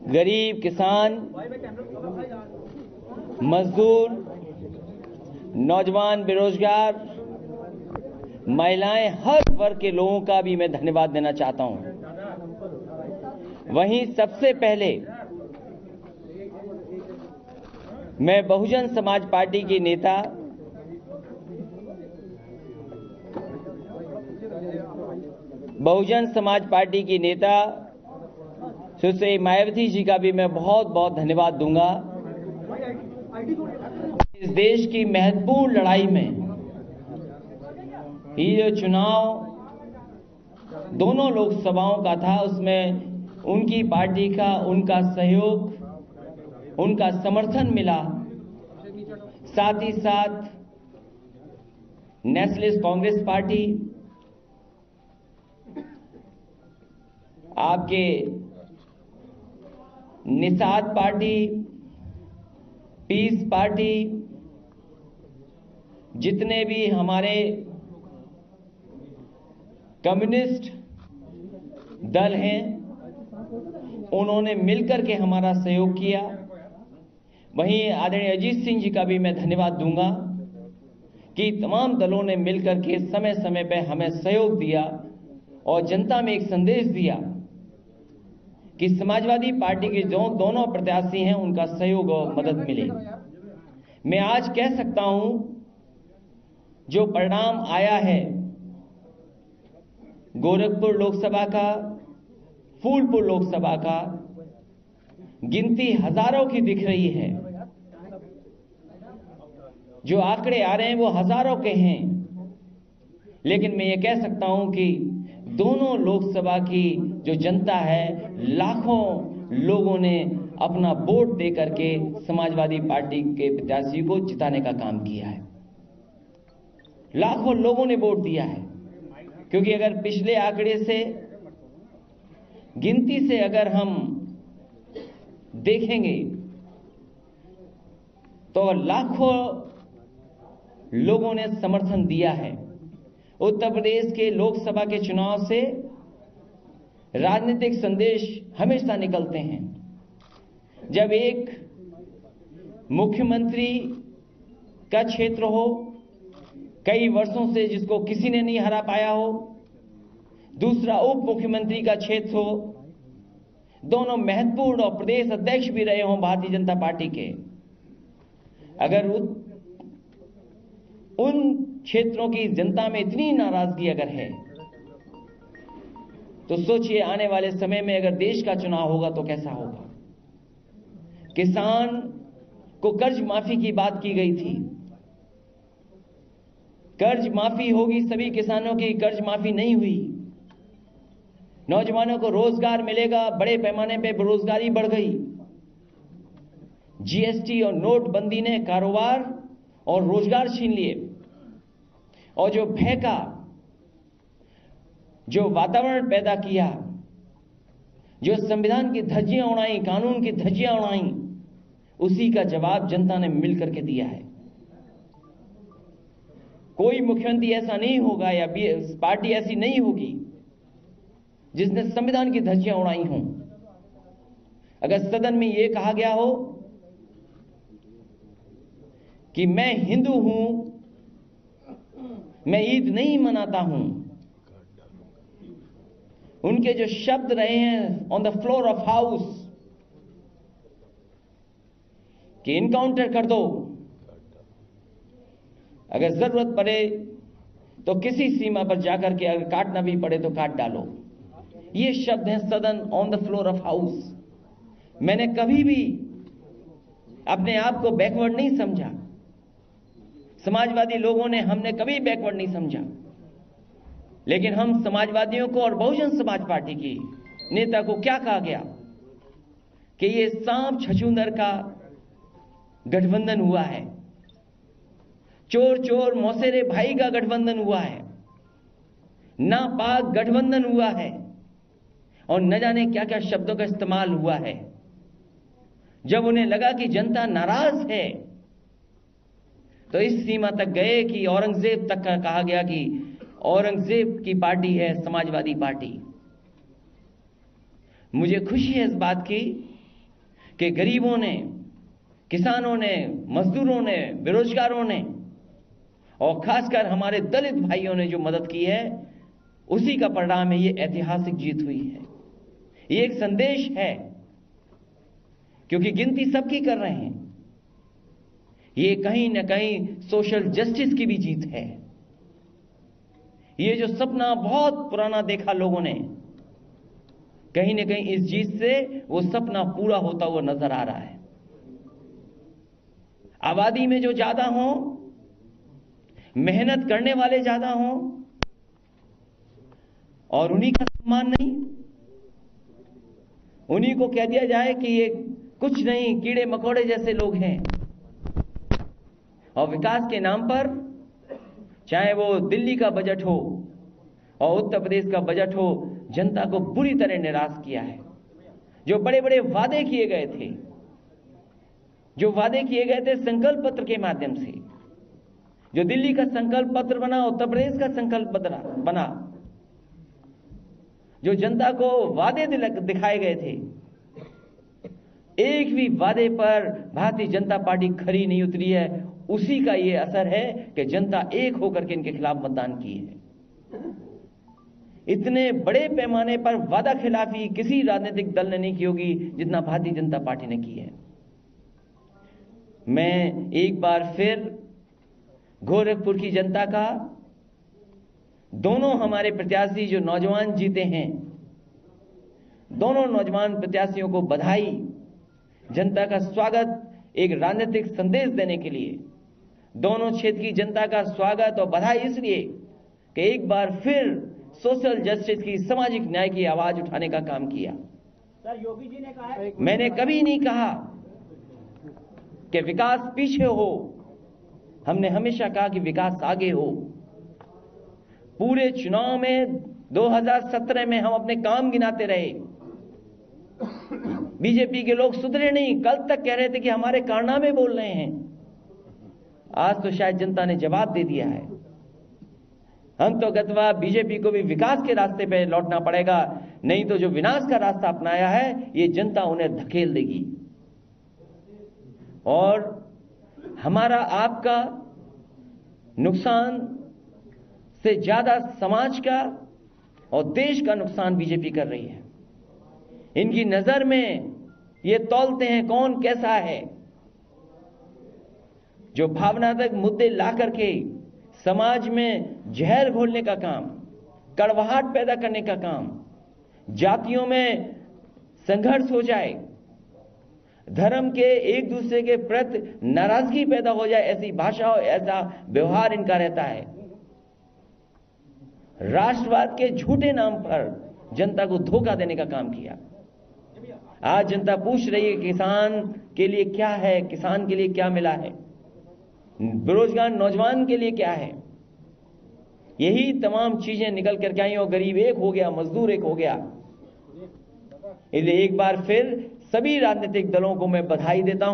गरीब, किसान, मजदूर, नौजवान, बेरोजगार, महिलाएं, हर वर्ग के लोगों का भी मैं धन्यवाद देना चाहता हूं। वहीं सबसे पहले मैं बहुजन समाज पार्टी के नेता सुश्री मायावती जी का भी मैं बहुत बहुत धन्यवाद दूंगा। इस देश की महत्वपूर्ण लड़ाई में ये जो चुनाव दोनों लोकसभाओं का था, उसमें उनकी पार्टी का, उनका सहयोग, उनका समर्थन मिला। साथ ही साथ नेशनलिस्ट कांग्रेस पार्टी, आपके निषाद पार्टी, पीस पार्टी, जितने भी हमारे कम्युनिस्ट दल हैं, उन्होंने मिलकर के हमारा सहयोग किया। वहीं आदरणीय अजीत सिंह जी का भी मैं धन्यवाद दूंगा कि तमाम दलों ने मिलकर के समय समय पर हमें सहयोग दिया और जनता में एक संदेश दिया कि समाजवादी पार्टी के जो दोनों प्रत्याशी हैं उनका सहयोग और मदद मिले। मैं आज कह सकता हूं, जो परिणाम आया है गोरखपुर लोकसभा का, फूलपुर लोकसभा का, गिनती हजारों की दिख रही है। जो आंकड़े आ रहे हैं वो हजारों के हैं, लेकिन मैं ये कह सकता हूं कि दोनों लोकसभा की जो जनता है, लाखों लोगों ने अपना वोट दे करके समाजवादी पार्टी के प्रत्याशी को जिताने का काम किया है। लाखों लोगों ने वोट दिया है, क्योंकि अगर पिछले आंकड़े से, गिनती से अगर हम देखेंगे तो लाखों लोगों ने समर्थन दिया है। उत्तर प्रदेश के लोकसभा के चुनाव से राजनीतिक संदेश हमेशा निकलते हैं। जब एक मुख्यमंत्री का क्षेत्र हो, कई वर्षों से जिसको किसी ने नहीं हरा पाया हो, दूसरा उप मुख्यमंत्री का क्षेत्र हो, दोनों महत्वपूर्ण और प्रदेश अध्यक्ष भी रहे हों भारतीय जनता पार्टी के, अगर उन क्षेत्रों की जनता में इतनी नाराजगी अगर है, तो सोचिए आने वाले समय में अगर देश का चुनाव होगा तो कैसा होगा। किसान को कर्ज माफी की बात की गई थी, कर्ज माफी होगी, सभी किसानों की कर्ज माफी नहीं हुई। नौजवानों को रोजगार मिलेगा, बड़े पैमाने पे बेरोजगारी बढ़ गई। जीएसटी और नोटबंदी ने कारोबार और रोजगार छीन लिए, और जो भय का जो वातावरण पैदा किया, जो संविधान की धज्जियां उड़ाई, कानून की धज्जियां उड़ाई, उसी का जवाब जनता ने मिलकर के दिया है। कोई मुख्यमंत्री ऐसा नहीं होगा या पार्टी ऐसी नहीं होगी जिसने संविधान की धज्जियां उड़ाई हों। अगर सदन में यह कहा गया हो कि मैं हिंदू हूं, मैं ईद नहीं मनाता हूं, उनके जो शब्द रहे हैं on the floor of house कि इनकाउंटर कर दो, अगर जरूरत पड़े तो किसी सीमा पर जाकर के अगर काटना भी पड़े तो काट डालो, ये शब्द हैं सदन, on the floor of house. मैंने कभी भी अपने आप को बैकवर्ड नहीं समझा, समाजवादी लोगों ने हमने कभी बैकवर्ड नहीं समझा, लेकिन हम समाजवादियों को और बहुजन समाज पार्टी की नेता को क्या कहा गया कि ये सांप छछूंदर का गठबंधन हुआ है, चोर चोर मौसेरे भाई का गठबंधन हुआ है, नापाक गठबंधन हुआ है, और न जाने क्या क्या शब्दों का इस्तेमाल हुआ है। जब उन्हें लगा कि जनता नाराज है तो इस सीमा तक गए कि औरंगजेब तक का कहा गया कि औरंगजेब की पार्टी है समाजवादी पार्टी। मुझे खुशी है इस बात की कि गरीबों ने, किसानों ने, मजदूरों ने, बेरोजगारों ने और खासकर हमारे दलित भाइयों ने जो मदद की है, उसी का परिणाम है ये ऐतिहासिक जीत हुई है। ये एक संदेश है, क्योंकि गिनती सबकी कर रहे हैं। ये कहीं ना कहीं सोशल जस्टिस की भी जीत है। ये जो सपना बहुत पुराना देखा लोगों ने, कहीं ना कहीं इस जीत से वो सपना पूरा होता हुआ नजर आ रहा है। आबादी में जो ज्यादा हो, मेहनत करने वाले ज्यादा हो और उन्हीं का सम्मान नहीं, उन्हीं को कह दिया जाए कि ये कुछ नहीं, कीड़े मकोड़े जैसे लोग हैं। और विकास के नाम पर, चाहे वो दिल्ली का बजट हो और उत्तर प्रदेश का बजट हो, जनता को बुरी तरह निराश किया है। जो बड़े बड़े वादे किए गए थे, संकल्प पत्र के माध्यम से, जो दिल्ली का संकल्प पत्र बना, उत्तर प्रदेश का संकल्प पत्र बना, जो जनता को वादे दिखाए गए थे, एक भी वादे पर भारतीय जनता पार्टी खरी नहीं उतरी है। उसी का ये असर है कि जनता एक होकर के इनके खिलाफ मतदान की है। इतने बड़े पैमाने पर वादा खिलाफी किसी राजनीतिक दल ने नहीं की होगी जितना भारतीय जनता पार्टी ने की है। मैं एक बार फिर गोरखपुर की जनता का, दोनों हमारे प्रत्याशी जो नौजवान जीते हैं, दोनों नौजवान प्रत्याशियों को बधाई, जनता का स्वागत, एक राजनीतिक संदेश देने के लिए दोनों क्षेत्र की जनता का स्वागत और बधाई इसलिए कि एक बार फिर सोशल जस्टिस की, सामाजिक न्याय की आवाज उठाने का काम किया। सर, योगी जी ने कहा है, मैंने कभी नहीं कहा कि विकास पीछे हो, हमने हमेशा कहा कि विकास आगे हो। पूरे चुनाव में 2017 में हम अपने काम गिनाते रहे। बीजेपी के लोग सुधरे नहीं, कल तक कह रहे थे कि हमारे कारनामे बोल रहे हैं। आज तो शायद जनता ने जवाब दे दिया है। हम तो गतवा बीजेपी को भी विकास के रास्ते पे लौटना पड़ेगा, नहीं तो जो विनाश का रास्ता अपनाया है ये जनता उन्हें धकेल देगी। और हमारा आपका नुकसान से ज्यादा समाज का और देश का नुकसान बीजेपी कर रही है। इनकी नजर में ये तौलते हैं कौन कैसा है। जो भावनात्मक मुद्दे ला करके समाज में जहर घोलने का काम, कड़वाहट पैदा करने का काम, जातियों में संघर्ष हो जाए, धर्म के एक दूसरे के प्रति नाराजगी पैदा हो जाए, ऐसी भाषा और ऐसा व्यवहार इनका रहता है। राष्ट्रवाद के झूठे नाम पर जनता को धोखा देने का काम किया। आज जनता पूछ रही है किसान के लिए क्या है, किसान के लिए क्या मिला है, बेरोजगार नौजवान के लिए क्या है। यही तमाम चीजें निकल करके आई और गरीब एक हो गया, मजदूर एक हो गया। इसलिए एक बार फिर सभी राजनीतिक दलों को मैं बधाई देता हूं।